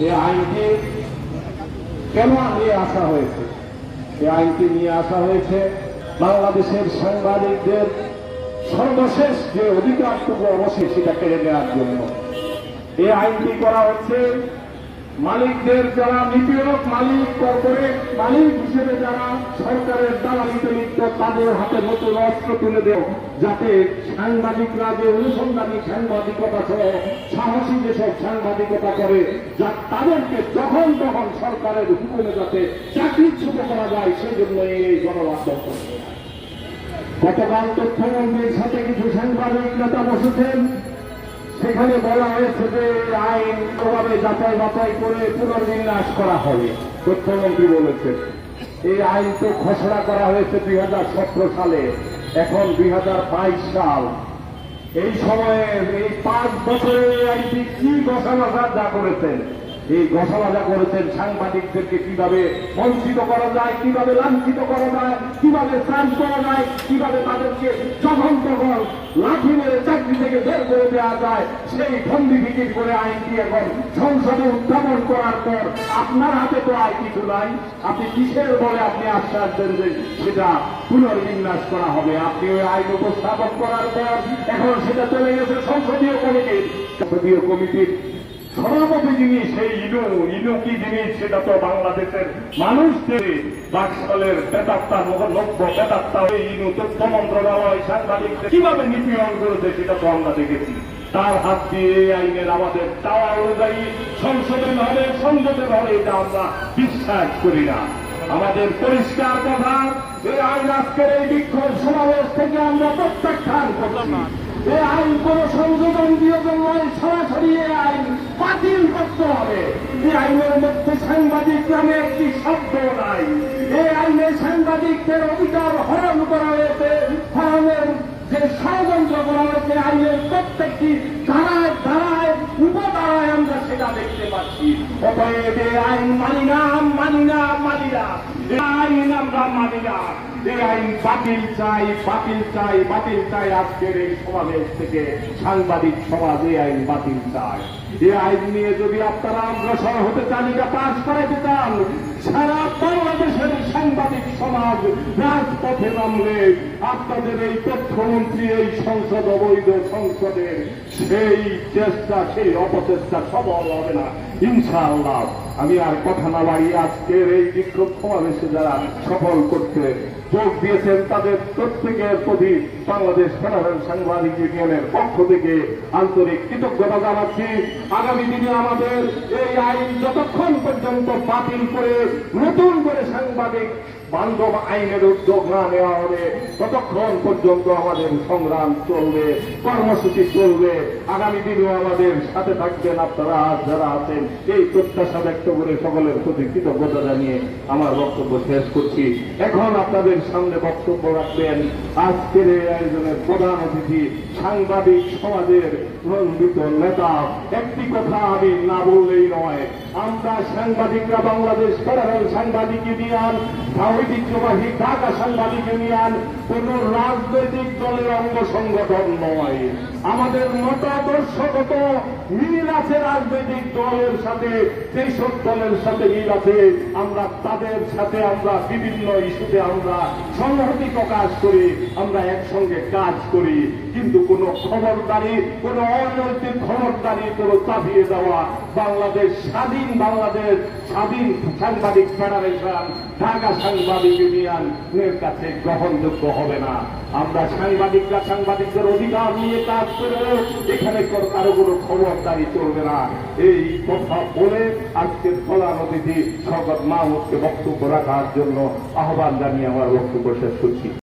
এই আইনটি কেন নিয়ে আসা হয়েছে? এই আইনটি নিয়ে আসা হয়েছে বাংলাদেশের সাংবাদিকদের সর্বশেষ যে অধিকারটুকু অবশ্যই সেটা কেড়ে নেওয়ার জন্য এই আইনটি করা হচ্ছে। মালিকদের যারা নিপীড়ক মালিক, কর্পোরেট মালিক হিসেবে যারা সরকারের দালালিতে লিপ্ত, তাদের হাতে নতুন অস্ত্র তুলে দেও, যাতে সাংবাদিকরা যে অনুসন্ধানী সাংবাদিকতা সহ সাহসী যেসব সাংবাদিকতা করে, যা তাদেরকে যখন তখন সরকারের হুকুমে যাতে চাকরিচ্যুত করা যায়, সেই জন্য এই গণমাধ্যম। গতকাল তথ্যমন্ত্রীর সাথে কিছু সাংবাদিক নেতা বসেছেন, সেখানে বলা হয়েছে যে আইন প্রভাবে যাচাই বাছাই করে পুনর্বিন্যাস করা হবে। তথ্যমন্ত্রী বলেছেন এই আইন তো ঘোষণা করা হয়েছে 2017 সালে, এখন 2022 সাল। এই সময়ে এই 5 বছরে আইনটি কি ঘোষণা যা করেছেন, এই ঘোষণা যা করেছেন সাংবাদিকদেরকে কিভাবে বঞ্চিত করা যায়, কিভাবে লাঞ্ছিত করা যায়, কিভাবে ত্রাণ করা যায়, কিভাবে তাদেরকে যখন তখন লাঠি মেরে চাকরি থেকে বের করে দেওয়া যায়, সেই ফন্দি বিক্রি করে আইনটি এখন সংসদে উত্থাপন করার পর আপনার হাতে তো আর কিছু নাই। আপনি কিসের বলে আপনি আশ্বাস দেন যে সেটা পুনর্বিন্যাস করা হবে? আপনি ওই আইন উপস্থাপন করার পর এখন সেটা চলে গেছে সংসদীয় কমিটির সভাপতি যিনি, সেই ইনু কি জিনিস সেটা তো বাংলাদেশের মানুষদের বাকশালের বেতাত্তা, নব্য বেতাত্তা ওই ইনু তথ্য মন্ত্রণালয় সাংবাদিকদের কিভাবে নিপীড়ন করেছে সেটা তো আমরা দেখেছি। তার হাত দিয়ে এই আইনের আমাদের চাওয়া অনুযায়ী সংসদে হবে, সংসদে হবে, এটা আমরা বিশ্বাস করি না। আমাদের পরিষ্কার কথা, এই আইন আজকের এই বিক্ষোভ সমাবেশ থেকে আমরা প্রত্যাখ্যান করছি। এই আইন কোন সংশোধন বিয়োজন নয়, সরাসরি এই আইন বাতিল করতে হবে। এই আইনের মধ্যে সাংবাদিক নামে একটি শব্দ নাই। এই আইনে সাংবাদিকদের অধিকার হরণ করা হয়েছে, হরণের যে ষড়যন্ত্র করা হয়েছে আইনের প্রত্যেকটি ধারায় ধারায় উপধারায় আমরা সেটা দেখতে পাচ্ছি। অতএব এই আইন মানি না, মানি না, মানি না, এই আইন আমরা মানি না। এই আইন বাতিল চাই, বাতিল চাই, বাতিল চাই। আজকের এই সমাবেশ থেকে সাংবাদিক সমাজ এই আইন বাতিল চায়। এই আইন নিয়ে যদি আপনারা অগ্রসর হতে চান, এটা পাশ করাইতে চান, সারা বাংলাদেশের সাংবাদিক সমাজ রাজপথে নামলে আপনাদের এই তথ্যমন্ত্রী, এই সংসদ, অবৈধ সংসদের সেই চেষ্টা, সেই অপচেষ্টা সফল হবে না ইনশাআল্লাহ। আমি আর কথা না বাড়িয়ে আজকের এই বিক্ষোভ সমাবেশে যারা সফল করতে যোগ দিয়েছেন তাদের প্রত্যেকের প্রতি বাংলাদেশ ফেডারেল সাংবাদিক ইউনিয়নের পক্ষ থেকে আন্তরিক কৃতজ্ঞতা জানাচ্ছি। আগামী দিনে আমাদের এই আইন যতক্ষণ পর্যন্ত বাতিল করে নতুন করে সাংবাদিক বান্ধব আইনের উদ্যোগ না নেওয়া হবে, ততক্ষণ পর্যন্ত আমাদের সংগ্রাম চলবে, কর্মসূচি চলবে। আগামী দিনেও আমাদের সাথে থাকবেন আপনারা যারা আছেন, এই প্রত্যাশা ব্যক্ত করে সকলের প্রতি কৃতজ্ঞতা জানিয়ে আমার বক্তব্য শেষ করছি। এখন আপনাদের সামনে বক্তব্য রাখবেন আজকের এই আয়োজনের প্রধান অতিথি, সাংবাদিক সমাজের প্রণীত নেতা। একটি কথা আমি না বললেই নয়, আমরা সাংবাদিকরা বাংলাদেশ ফেডারেল সাংবাদিক ইউনিয়ন, ঐতিহ্যবাহী ঢাকা সাংবাদিক ইউনিয়ন কোন রাজনৈতিক দলের অঙ্গ সংগঠন নয়। আমাদের মতাদর্শগত মিল আছে রাজনৈতিক দলের সাথে, যেসব দলের সাথে মিল আছে আমরা তাদের সাথে আমরা বিভিন্ন ইস্যুতে আমরা সংহতি প্রকাশ করি, আমরা একসঙ্গে কাজ করি। কিন্তু কোন খবরদারি, কোন অনৈতিক খবরদারি, কোন চাপিয়ে দেওয়া বাংলাদেশ স্বাধীন সাংবাদিক ফেডারেশন, ঢাকা সাংবাদিক ইউনিয়নের কাছে গ্রহণযোগ্য হবে না। আমরা সাংবাদিকরা সাংবাদিকদের অধিকার নিয়ে কাজ করবো, এখানে কারো কোনো খবরদারি চলবে না। এই কথা বলে আজকের প্রধান অতিথি শওকত মাহমুদকে বক্তব্য রাখার জন্য আহ্বান জানিয়ে আমার বক্তব্য শেষ করছি।